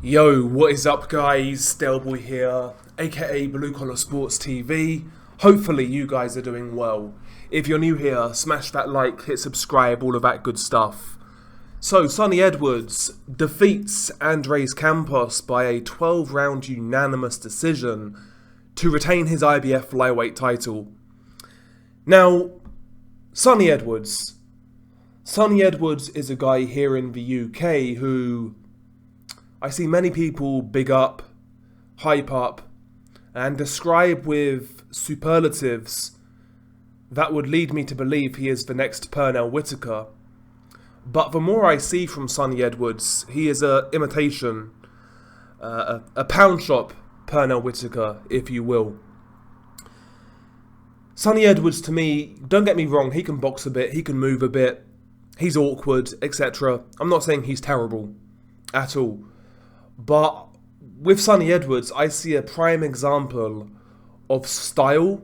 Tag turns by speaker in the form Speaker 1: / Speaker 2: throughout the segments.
Speaker 1: Yo, what is up guys? Stelboy here, aka Blue Collar Sports TV. Hopefully you guys are doing well. If you're new here, smash that like, hit subscribe, all of that good stuff. So, Sonny Edwards defeats Andres Campos by a 12-round unanimous decision to retain his IBF flyweight title. Now, Sonny Edwards is a guy here in the UK who I see many people big up, hype up, and describe with superlatives that would lead me to believe he is the next Pernell Whitaker. But the more I see from Sonny Edwards, he is an imitation, a Poundshop Pernell Whitaker, if you will. Sonny Edwards, to me, don't get me wrong, he can box a bit, he can move a bit, he's awkward, etc. I'm not saying he's terrible at all. But with Sonny Edwards, I see a prime example of style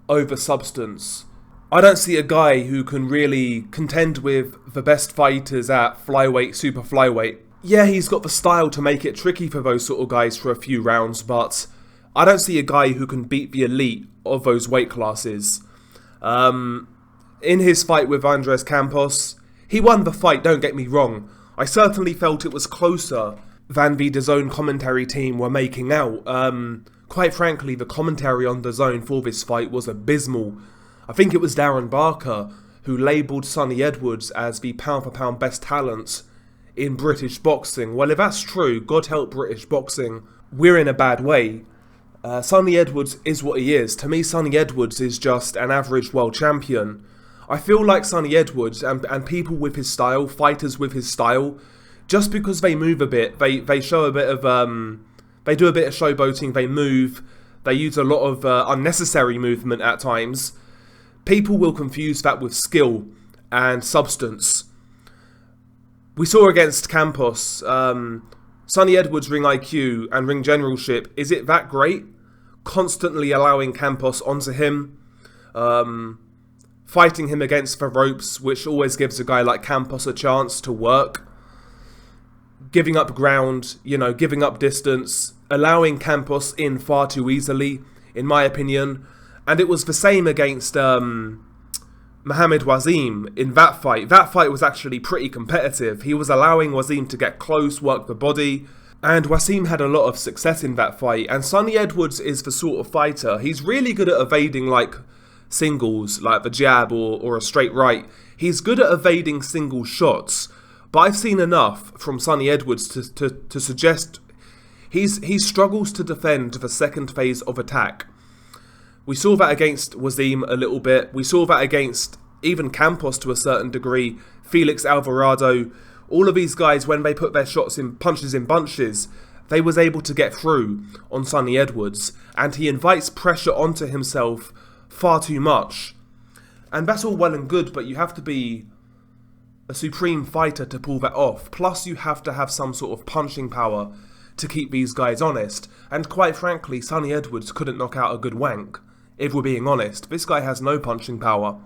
Speaker 1: over substance. I don't see a guy who can really contend with the best fighters at flyweight, super flyweight. Yeah, he's got the style to make it tricky for those sort of guys for a few rounds, but I don't see a guy who can beat the elite of those weight classes. In his fight with Andres Campos, he won the fight, don't get me wrong. I certainly felt it was closer than the DAZN commentary team were making out. Quite frankly, the commentary on DAZN for this fight was abysmal. I think it was Darren Barker who labelled Sonny Edwards as the pound-for-pound best talent in British boxing. Well, if that's true, God help British boxing, we're in a bad way. Sonny Edwards is what he is. To me, Sonny Edwards is just an average world champion. I feel like Sonny Edwards and people with his style, fighters with his style, just because they move a bit, they show a bit of, they do a bit of showboating, they move, they use a lot of unnecessary movement at times. People will confuse that with skill and substance. We saw against Campos, Sonny Edwards' ring IQ and ring generalship, is it that great? Constantly allowing Campos onto him, fighting him against the ropes, which always gives a guy like Campos a chance to work. Giving up ground, giving up distance, allowing Campos in far too easily, in my opinion. And it was the same against Mohamed Waseem in that fight. That fight was actually pretty competitive. He was allowing Waseem to get close, work the body, and Waseem had a lot of success in that fight. And Sonny Edwards is the sort of fighter, he's really good at evading like singles, like the jab or a straight right. He's good at evading single shots. But I've seen enough from Sonny Edwards to suggest he struggles to defend the second phase of attack. We saw that against Waseem a little bit. We saw that against even Campos to a certain degree. Felix Alvarado. All of these guys, when they put their shots in punches in bunches, they was able to get through on Sonny Edwards. And he invites pressure onto himself far too much. And that's all well and good, but you have to be a supreme fighter to pull that off. Plus you have to have some sort of punching power to keep these guys honest. And quite frankly, Sonny Edwards couldn't knock out a good wank. If we're being honest, this guy has no punching power.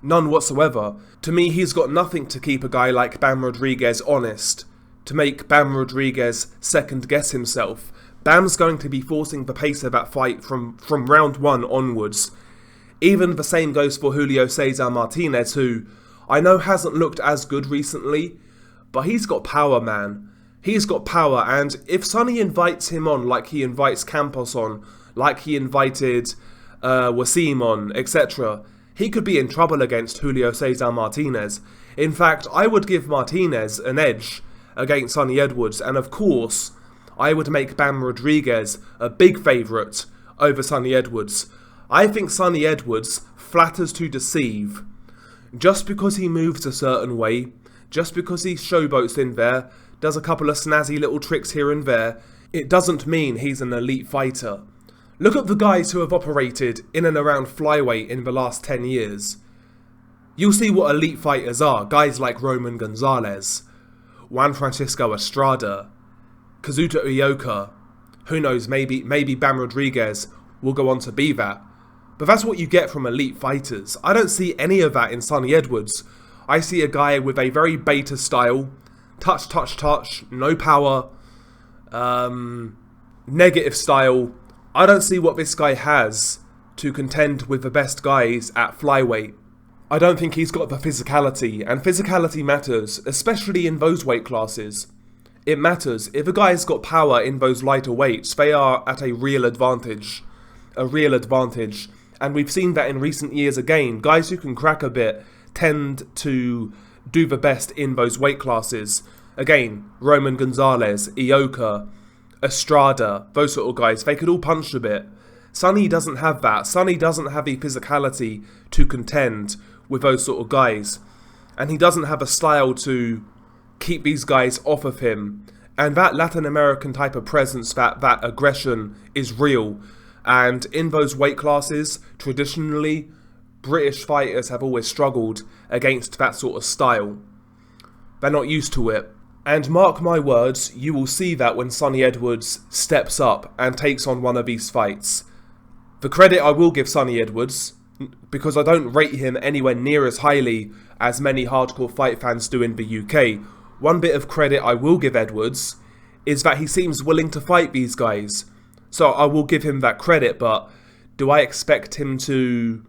Speaker 1: None whatsoever. To me, he's got nothing to keep a guy like Bam Rodriguez honest. To make Bam Rodriguez second guess himself. Bam's going to be forcing the pace of that fight from round one onwards. Even the same goes for Julio Cesar Martinez, who I know hasn't looked as good recently, but he's got power, man. He's got power, and if Sonny invites him on like he invites Campos on, like he invited Waseem on, etc., he could be in trouble against Julio Cesar Martinez. In fact, I would give Martinez an edge against Sonny Edwards, and of course, I would make Bam Rodriguez a big favourite over Sonny Edwards. I think Sonny Edwards flatters to deceive. Just because he moves a certain way, just because he showboats in there, does a couple of snazzy little tricks here and there, it doesn't mean he's an elite fighter. Look at the guys who have operated in and around flyweight in the last 10 years. You'll see what elite fighters are, guys like Roman Gonzalez, Juan Francisco Estrada, Kazuto Ioka. Who knows, maybe Bam Rodriguez will go on to be that. But that's what you get from elite fighters. I don't see any of that in Sonny Edwards. I see a guy with a very beta style, touch, no power, Negative style. I don't see what this guy has to contend with the best guys at flyweight. I don't think he's got the physicality, and physicality matters, especially in those weight classes. It matters. If a guy's got power in those lighter weights, they are at a real advantage. A real advantage. And we've seen that in recent years again. Guys who can crack a bit tend to do the best in those weight classes. Again, Roman Gonzalez, Ioka, Estrada, those sort of guys, they could all punch a bit. Sonny doesn't have that. Sonny doesn't have the physicality to contend with those sort of guys. And he doesn't have a style to keep these guys off of him. And that Latin American type of presence, that aggression is real. And in those weight classes, traditionally, British fighters have always struggled against that sort of style. They're not used to it. And mark my words, you will see that when Sonny Edwards steps up and takes on one of these fights. The credit I will give Sonny Edwards, because I don't rate him anywhere near as highly as many hardcore fight fans do in the UK. One bit of credit I will give Edwards is that he seems willing to fight these guys. So I will give him that credit, but do I expect him to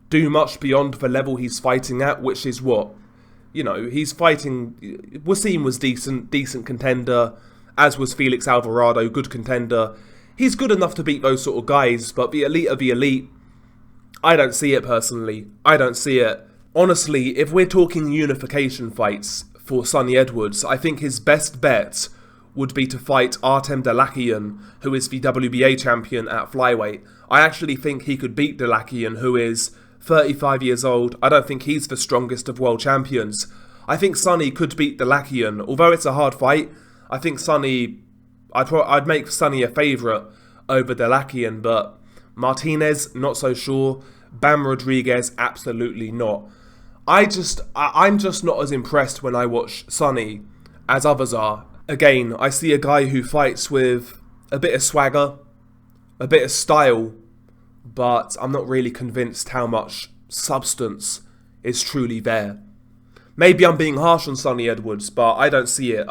Speaker 1: do much beyond the level he's fighting at, which is what? You know, he's fighting... Wasim was decent contender, as was Felix Alvarado, good contender. He's good enough to beat those sort of guys, but the elite of the elite, I don't see it personally. I don't see it. Honestly, if we're talking unification fights for Sonny Edwards, I think his best bet would be to fight Artem Dalakian, who is the WBA champion at flyweight. I actually think he could beat Dalakian, who is 35 years old. I don't think he's the strongest of world champions. I think Sonny could beat Dalakian. Although it's a hard fight, I think Sonny... I'd make Sonny a favourite over Dalakian, but Martinez, not so sure. Bam Rodriguez, absolutely not. I'm just not as impressed when I watch Sonny as others are. Again, I see a guy who fights with a bit of swagger, a bit of style, but I'm not really convinced how much substance is truly there. Maybe I'm being harsh on Sonny Edwards, but I don't see it.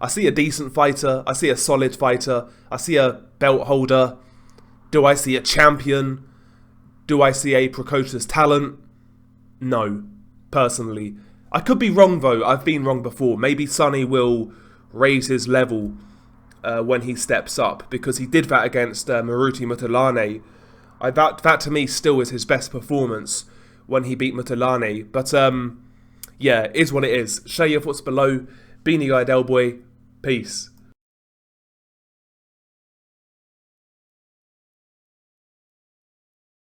Speaker 1: I see a decent fighter. I see a solid fighter. I see a belt holder. Do I see a champion? Do I see a precocious talent? No, personally. I could be wrong though. I've been wrong before. Maybe Sonny will raise his level when he steps up, because he did that against Maruti Mutalane. That to me still is his best performance when he beat Mutalane. But yeah, it is what it is. Share your thoughts below. Beanie Guy Del Boy. Peace.